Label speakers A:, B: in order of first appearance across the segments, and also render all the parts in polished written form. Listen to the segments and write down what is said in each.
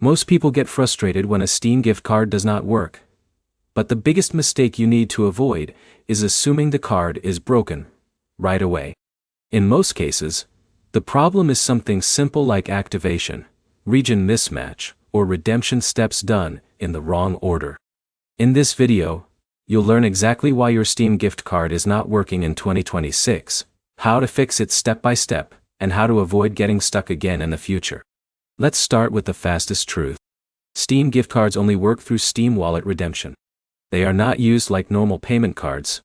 A: Most people get frustrated when a Steam gift card does not work. But the biggest mistake you need to avoid is assuming the card is broken right away. In most cases, the problem is something simple like activation, region mismatch, or redemption steps done in the wrong order. In this video, you'll learn exactly why your Steam gift card is not working in 2026, how to fix it step by step, and how to avoid getting stuck again in the future. Let's start with the fastest truth. Steam gift cards only work through Steam Wallet redemption. They are not used like normal payment cards.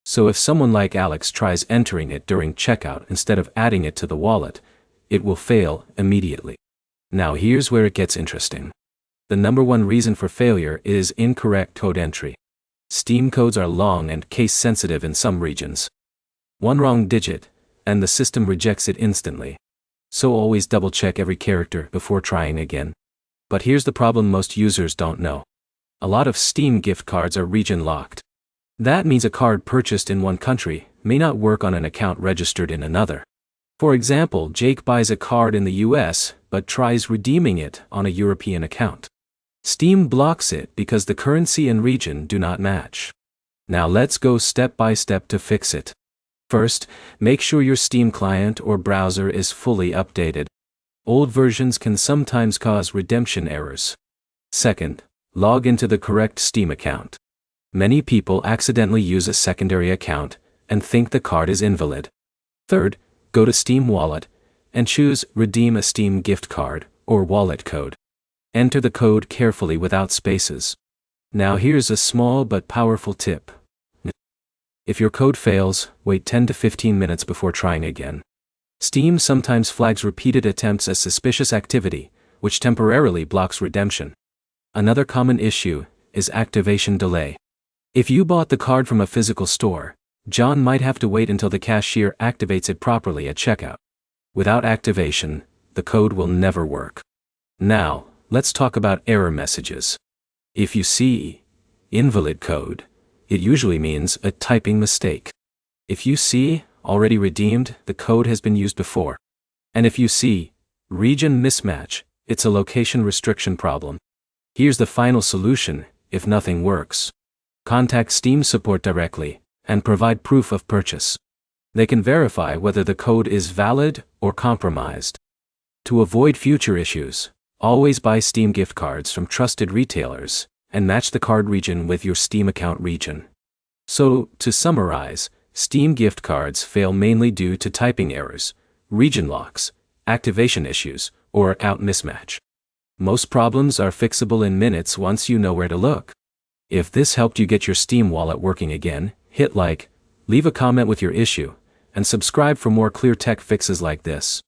A: So if someone like Alex tries entering it during checkout instead of adding it to the wallet, it will fail immediately. Now here's where it gets interesting. The number one reason for failure is incorrect code entry. Steam codes are long and case sensitive in some regions. One wrong digit, and the system rejects it instantly. So always double check every character before trying again. But here's the problem most users don't know. A lot of Steam gift cards are region locked. That means a card purchased in one country may not work on an account registered in another. For example, Jake buys a card in the US but tries redeeming it on a European account. Steam blocks it because the currency and region do not match. Now let's go step by step to fix it. First, make sure your Steam client or browser is fully updated. Old versions can sometimes cause redemption errors. Second, log into the correct Steam account. Many people accidentally use a secondary account and think the card is invalid. Third, go to Steam Wallet and choose Redeem a Steam gift card or wallet code. Enter the code carefully without spaces. Now here's a small but powerful tip. If your code fails, wait 10 to 15 minutes before trying again. Steam sometimes flags repeated attempts as suspicious activity, which temporarily blocks redemption. Another common issue is activation delay. If you bought the card from a physical store, John might have to wait until the cashier activates it properly at checkout. Without activation, the code will never work. Now, let's talk about error messages. If you see invalid code, it usually means a typing mistake. If you see already redeemed, the code has been used before. And if you see region mismatch, it's a location restriction problem. Here's the final solution if nothing works. Contact Steam support directly and provide proof of purchase. They can verify whether the code is valid or compromised. To avoid future issues, always buy Steam gift cards from trusted retailers and match the card region with your Steam account region. So, to summarize, Steam gift cards fail mainly due to typing errors, region locks, activation issues, or account mismatch. Most problems are fixable in minutes once you know where to look. If this helped you get your Steam wallet working again, hit like, leave a comment with your issue, and subscribe for more clear tech fixes like this.